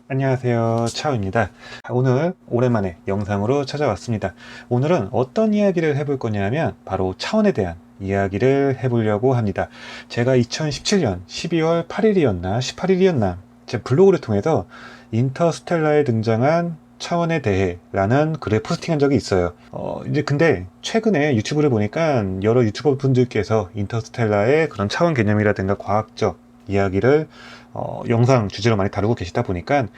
안녕하세요, 차우입니다. 오늘 오랜만에 영상으로 찾아왔습니다. 오늘은 어떤 이야기를 해볼 거냐면 바로 차원에 대한 이야기를 해보려고 합니다. 제가 2017년 12월 8일이었나 18일이었나 제 블로그를 통해서 인터스텔라에 등장한 차원에 대해 라는 글을 포스팅한 적이 있어요. 이제 근데 최근에 유튜브를 보니까 여러 유튜버 분들께서 인터스텔라의 그런 차원 개념이라든가 과학적 이야기를 영상 주제로 많이 다루고 계시다 보니까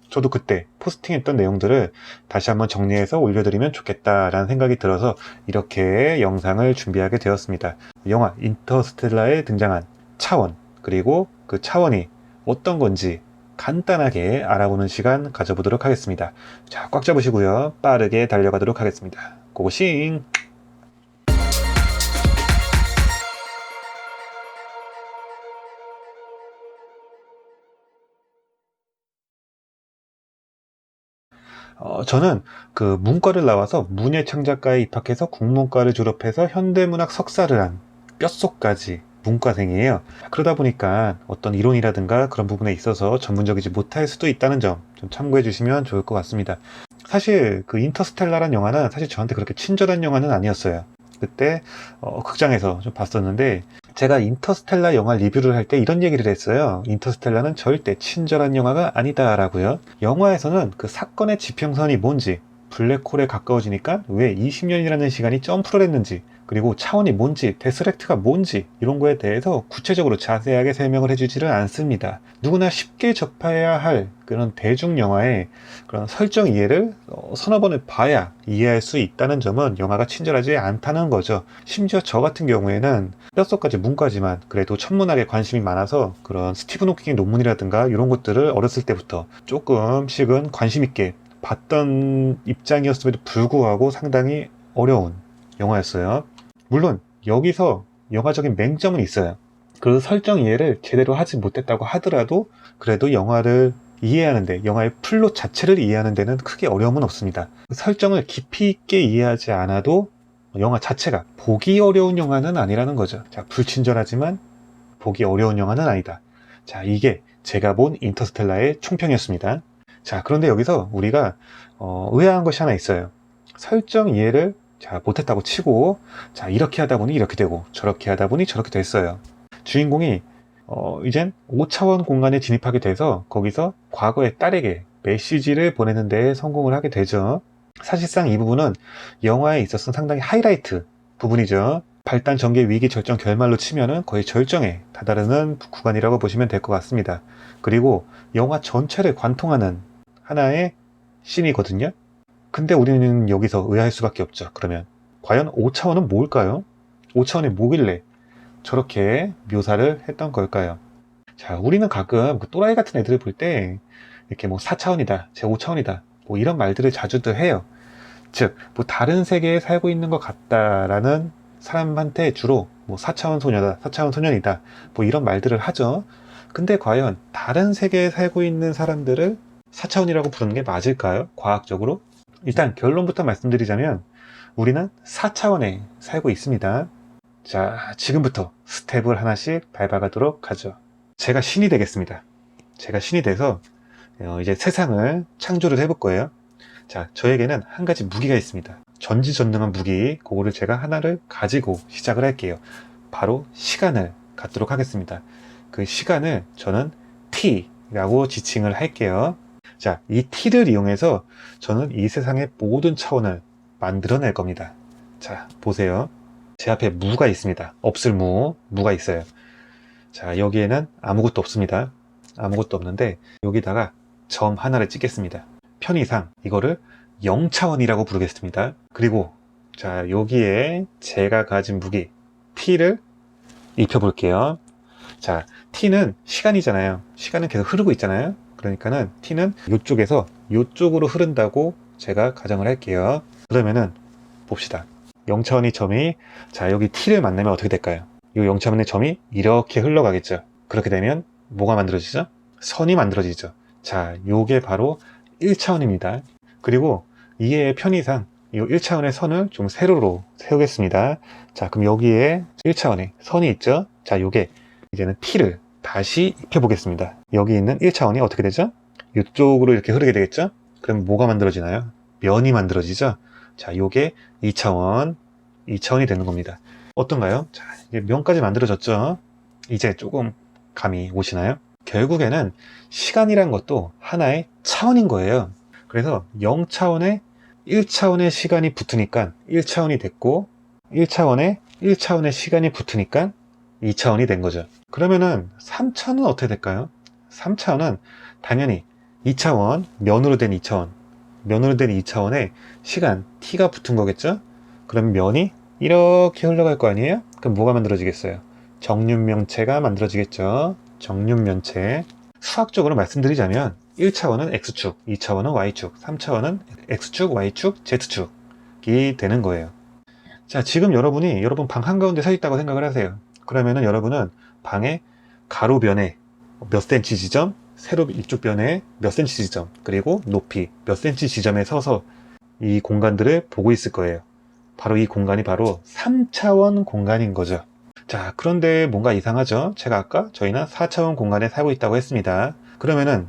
저도 그때 포스팅했던 내용들을 다시 한번 정리해서 올려드리면 좋겠다라는 생각이 들어서 이렇게 영상을 준비하게 되었습니다. 영화 인터스텔라에 등장한 차원, 그리고 그 차원이 어떤 건지 간단하게 알아보는 시간 가져보도록 하겠습니다. 자, 꽉 잡으시고요. 빠르게 달려가도록 하겠습니다. 고고싱! 저는 그 문과를 나와서 문예창작과에 입학해서 국문과를 졸업해서 현대문학 석사를 한 뼛속까지 문과생이에요. 그러다 보니까 어떤 이론이라든가 그런 부분에 있어서 전문적이지 못할 수도 있다는 점 좀 참고해 주시면 좋을 것 같습니다. 사실 그 인터스텔라란 영화는 사실 저한테 그렇게 친절한 영화는 아니었어요. 그때 극장에서 좀 봤었는데 제가 인터스텔라 영화 리뷰를 할 때 이런 얘기를 했어요. 인터스텔라는 절대 친절한 영화가 아니다라고요. 영화에서는 그 사건의 지평선이 뭔지, 블랙홀에 가까워지니까 왜 20년이라는 시간이 점프를 했는지, 그리고 차원이 뭔지, 데스렉트가 뭔지 이런 거에 대해서 구체적으로 자세하게 설명을 해주지를 않습니다. 누구나 쉽게 접해야 할 그런 대중 영화의 그런 설정 이해를 서너 번을 봐야 이해할 수 있다는 점은 영화가 친절하지 않다는 거죠. 심지어 저 같은 경우에는 뼛속까지 문과지만 그래도 천문학에 관심이 많아서 그런 스티븐 호킹의 논문이라든가 이런 것들을 어렸을 때부터 조금씩은 관심 있게 봤던 입장이었음에도 불구하고 상당히 어려운 영화였어요. 물론 여기서 영화적인 맹점은 있어요. 그 설정 이해를 제대로 하지 못했다고 하더라도 그래도 영화를 이해하는데, 영화의 플롯 자체를 이해하는 데는 크게 어려움은 없습니다. 설정을 깊이 있게 이해하지 않아도 영화 자체가 보기 어려운 영화는 아니라는 거죠. 자, 불친절하지만 보기 어려운 영화는 아니다. 자, 이게 제가 본 인터스텔라의 총평이었습니다. 자, 그런데 여기서 우리가 의아한 것이 하나 있어요. 설정 이해를 못했다고 치고, 자, 이렇게 하다 보니 이렇게 되고 저렇게 하다 보니 저렇게 됐어요. 주인공이 이젠 5차원 공간에 진입하게 돼서 거기서 과거의 딸에게 메시지를 보내는 데 성공을 하게 되죠. 사실상 이 부분은 영화에 있어서는 상당히 하이라이트 부분이죠. 발단 전개 위기 절정 결말로 치면은 거의 절정에 다다르는 구간이라고 보시면 될 것 같습니다. 그리고 영화 전체를 관통하는 하나의 씬이거든요. 근데 우리는 여기서 의아할 수밖에 없죠. 그러면 과연 5차원은 뭘까요? 5차원이 뭐길래 저렇게 묘사를 했던 걸까요? 자, 우리는 가끔 그 또라이 같은 애들을 볼 때 이렇게 뭐 4차원이다, 제 5차원이다, 뭐 이런 말들을 자주들 해요. 즉, 뭐 다른 세계에 살고 있는 것 같다라는 사람한테 주로 뭐 4차원 소녀다, 4차원 소년이다, 뭐 이런 말들을 하죠. 근데 과연 다른 세계에 살고 있는 사람들을 4차원이라고 부르는 게 맞을까요? 과학적으로? 일단 결론부터 말씀드리자면 우리는 4차원에 살고 있습니다. 자, 지금부터 스텝을 하나씩 밟아가도록 하죠. 제가 신이 되겠습니다. 제가 신이 돼서 이제 세상을 창조를 해볼 거예요. 자, 저에게는 한 가지 무기가 있습니다. 전지전능한 무기, 그거를 제가 하나를 가지고 시작을 할게요. 바로 시간을 갖도록 하겠습니다. 그 시간을 저는 T라고 지칭을 할게요. 자, 이 T를 이용해서 저는 이 세상의 모든 차원을 만들어낼 겁니다. 자, 보세요. 제 앞에 무가 있습니다. 없을 무가 있어요. 자, 여기에는 아무것도 없습니다. 아무것도 없는데 여기다가 점 하나를 찍겠습니다. 편의상 이거를 0차원이라고 부르겠습니다. 그리고 자, 여기에 제가 가진 무기 T를 입혀볼게요. 자, T는 시간이잖아요. 시간은 계속 흐르고 있잖아요. 그러니까는 T는 이쪽에서 이쪽으로 흐른다고 제가 가정을 할게요. 그러면은 봅시다. 0차원의 점이 자, 여기 T를 만나면 어떻게 될까요? 이 0차원의 점이 이렇게 흘러가겠죠. 그렇게 되면 뭐가 만들어지죠? 선이 만들어지죠. 자, 요게 바로 1차원입니다. 그리고 이해의 편의상 이 1차원의 선을 좀 세로로 세우겠습니다. 자, 그럼 여기에 1차원의 선이 있죠? 자, 요게 이제는 t를 다시 입혀보겠습니다. 여기 있는 1차원이 어떻게 되죠? 이쪽으로 이렇게 흐르게 되겠죠? 그럼 뭐가 만들어지나요? 면이 만들어지죠? 자, 요게 2차원이 되는 겁니다. 어떤가요? 자, 이제 면까지 만들어졌죠? 이제 조금 감이 오시나요? 결국에는 시간이란 것도 하나의 차원인 거예요. 그래서 0차원에 1차원의 시간이 붙으니까 1차원이 됐고 1차원의 시간이 붙으니까 2차원이 된 거죠. 그러면은 3차원은 어떻게 될까요? 3차원은 당연히 2차원, 면으로 된 2차원에 시간 t가 붙은 거겠죠? 그럼 면이 이렇게 흘러갈 거 아니에요? 그럼 뭐가 만들어지겠어요? 정륜면체가 만들어지겠죠. 정륜면체. 수학적으로 말씀드리자면 1차원은 X축, 2차원은 Y축, 3차원은 X축, Y축, Z축이 되는 거예요. 자, 지금 여러분 방 한가운데 서 있다고 생각을 하세요. 그러면은 여러분은 방의 가로변에 몇 센치 지점, 세로 이쪽 변에 몇 센치 지점, 그리고 높이 몇 센치 지점에 서서 이 공간들을 보고 있을 거예요. 바로 이 공간이 바로 3차원 공간인 거죠. 자, 그런데 뭔가 이상하죠? 제가 아까 저희는 4차원 공간에 살고 있다고 했습니다. 그러면은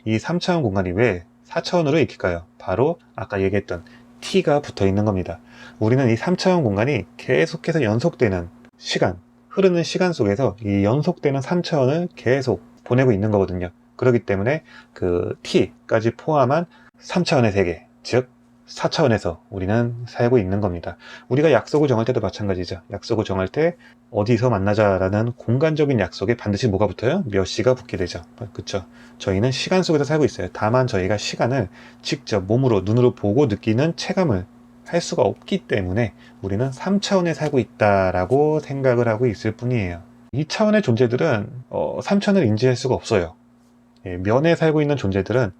이 3차원 공간이 왜 4차원으로 읽힐까요? 바로 아까 얘기했던 t가 붙어 있는 겁니다. 우리는 이 3차원 공간이 계속해서 연속되는 시간, 흐르는 시간 속에서 이 연속되는 3차원을 계속 보내고 있는 거거든요. 그렇기 때문에 그 t까지 포함한 3차원의 세계, 즉 4차원에서 우리는 살고 있는 겁니다. 우리가 약속을 정할 때도 마찬가지죠. 약속을 정할 때 어디서 만나자라는 공간적인 약속에 반드시 뭐가 붙어요? 몇 시가 붙게 되죠. 그쵸? 저희는 시간 속에서 살고 있어요. 다만 저희가 시간을 직접 몸으로, 눈으로 보고 느끼는 체감을 할 수가 없기 때문에 우리는 3차원에 살고 있다라고 생각을 하고 있을 뿐이에요. 2차원의 존재들은 3차원을 인지할 수가 없어요. 예, 면에 살고 있는 존재들은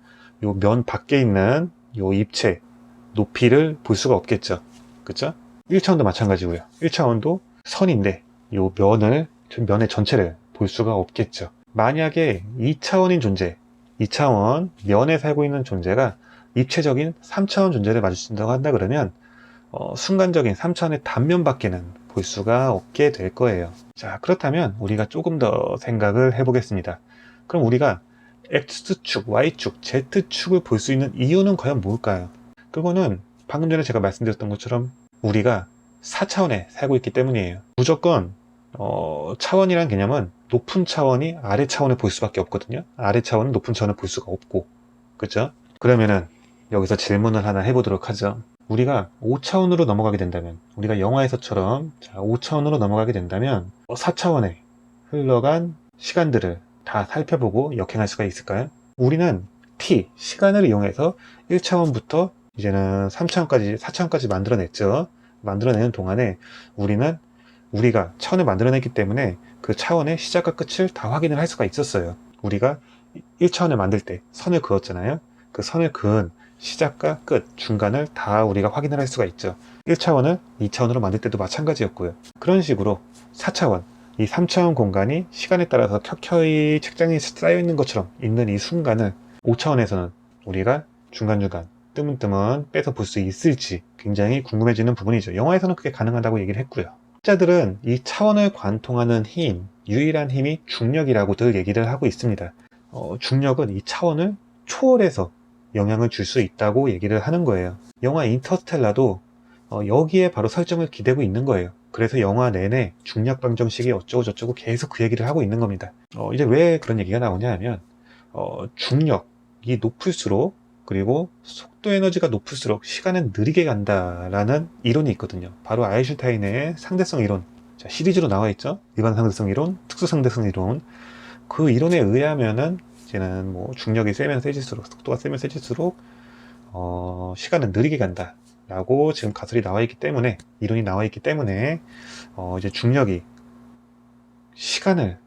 요 면 밖에 있는 요 입체, 높이를 볼 수가 없겠죠. 그쵸? 1차원도 마찬가지고요. 1차원도 선인데 요 면의 전체를 볼 수가 없겠죠. 만약에 2차원인 존재, 2차원 면에 살고 있는 존재가 입체적인 3차원 존재를 마주친다고 한다 그러면 순간적인 3차원의 단면밖에는 볼 수가 없게 될 거예요. 자, 그렇다면 우리가 조금 더 생각을 해보겠습니다. 그럼 우리가 X축, Y축, Z축을 볼 수 있는 이유는 과연 뭘까요? 그거는 방금 전에 제가 말씀드렸던 것처럼 우리가 4차원에 살고 있기 때문이에요. 무조건 차원이란 개념은 높은 차원이 아래 차원을 볼 수밖에 없거든요. 아래 차원은 높은 차원을 볼 수가 없고, 그죠? 그러면은 여기서 질문을 하나 해보도록 하죠. 우리가 5차원으로 넘어가게 된다면, 우리가 영화에서처럼 5차원으로 넘어가게 된다면 4차원에 흘러간 시간들을 다 살펴보고 역행할 수가 있을까요? 우리는 시간을 이용해서 1차원부터 이제는 3차원까지, 4차원까지 만들어냈죠. 만들어내는 동안에 우리가 차원을 만들어냈기 때문에 그 차원의 시작과 끝을 다 확인을 할 수가 있었어요. 우리가 1차원을 만들 때 선을 그었잖아요. 그 선을 그은 시작과 끝, 중간을 다 우리가 확인을 할 수가 있죠. 1차원을 2차원으로 만들 때도 마찬가지였고요. 그런 식으로 4차원, 이 3차원 공간이 시간에 따라서 켜켜이 책장에 쌓여있는 것처럼 있는 이 순간을 5차원에서는 우리가 중간중간 뜨문뜨문 빼서 볼 수 있을지 굉장히 궁금해지는 부분이죠. 영화에서는 그게 가능하다고 얘기를 했고요. 학자들은 이 차원을 관통하는 힘, 유일한 힘이 중력이라고들 얘기를 하고 있습니다. 중력은 이 차원을 초월해서 영향을 줄 수 있다고 얘기를 하는 거예요. 영화 인터스텔라도 여기에 바로 설정을 기대고 있는 거예요. 그래서 영화 내내 중력 방정식이 어쩌고 저쩌고 계속 그 얘기를 하고 있는 겁니다. 이제 왜 그런 얘기가 나오냐 하면 중력이 높을수록 그리고 속도 에너지가 높을수록 시간은 느리게 간다라는 이론이 있거든요. 바로 아인슈타인의 상대성 이론. 자, 시리즈로 나와 있죠. 일반 상대성 이론, 특수 상대성 이론. 그 이론에 의하면은 이제는 뭐 중력이 세면 세질수록 속도가 세면 세질수록 시간은 느리게 간다. 라고 지금 가설이 나와 있기 때문에 이론이 나와 있기 때문에 이제 중력이 시간을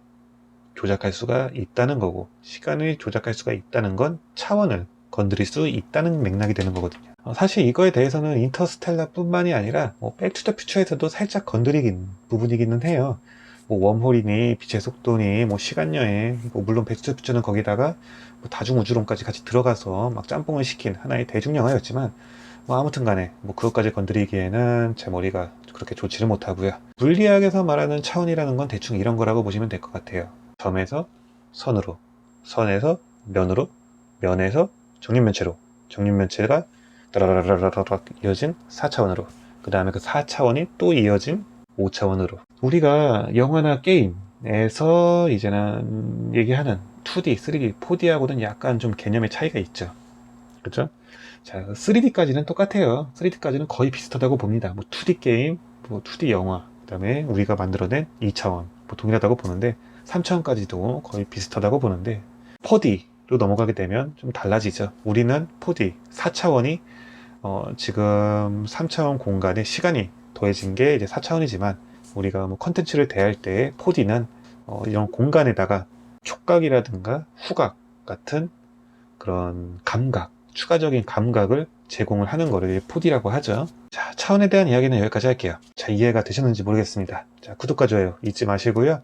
조작할 수가 있다는 거고 시간을 조작할 수가 있다는 건 차원을 건드릴 수 있다는 맥락이 되는 거거든요. 사실 이거에 대해서는 인터스텔라 뿐만이 아니라 백투더퓨처에서도 살짝 건드리긴 부분이기는 해요. 뭐 웜홀이니 빛의 속도니 뭐 시간여행 물론 백투더퓨처는 거기다가 뭐 다중우주론까지 같이 들어가서 막 짬뽕을 시킨 하나의 대중영화였지만 뭐 아무튼 간에 뭐 그것까지 건드리기에는 제 머리가 그렇게 좋지를 못하고요. 물리학에서 말하는 차원이라는 건 대충 이런 거라고 보시면 될 것 같아요. 점에서 선으로, 선에서 면으로, 면에서 정육면체로, 정육면체가 따라라라라락 이어진 4차원으로, 그 다음에 그 4차원이 또 이어진 5차원으로. 우리가 영화나 게임에서 이제는 얘기하는 2D, 3D, 4D하고는 약간 좀 개념의 차이가 있죠. 그렇죠? 자, 3D까지는 똑같아요. 3D까지는 거의 비슷하다고 봅니다. 뭐 2D 게임, 뭐 2D 영화, 그 다음에 우리가 만들어낸 2차원, 뭐 동일하다고 보는데 3차원까지도 거의 비슷하다고 보는데 4D로 넘어가게 되면 좀 달라지죠. 우리는 4D, 4차원이 지금 3차원 공간에 시간이 더해진 게 이제 4차원이지만 우리가 뭐 컨텐츠를 대할 때 4D는 이런 공간에다가 촉각이라든가 후각 같은 그런 감각, 추가적인 감각을 제공을 하는 거를 4D라고 하죠. 자, 차원에 대한 이야기는 여기까지 할게요. 자, 이해가 되셨는지 모르겠습니다. 자, 구독과 좋아요 잊지 마시고요.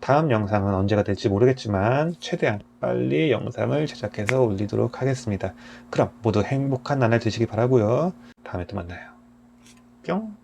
다음 영상은 언제가 될지 모르겠지만 최대한 빨리 영상을 제작해서 올리도록 하겠습니다. 그럼 모두 행복한 나날 되시기 바라고요. 다음에 또 만나요. 뿅.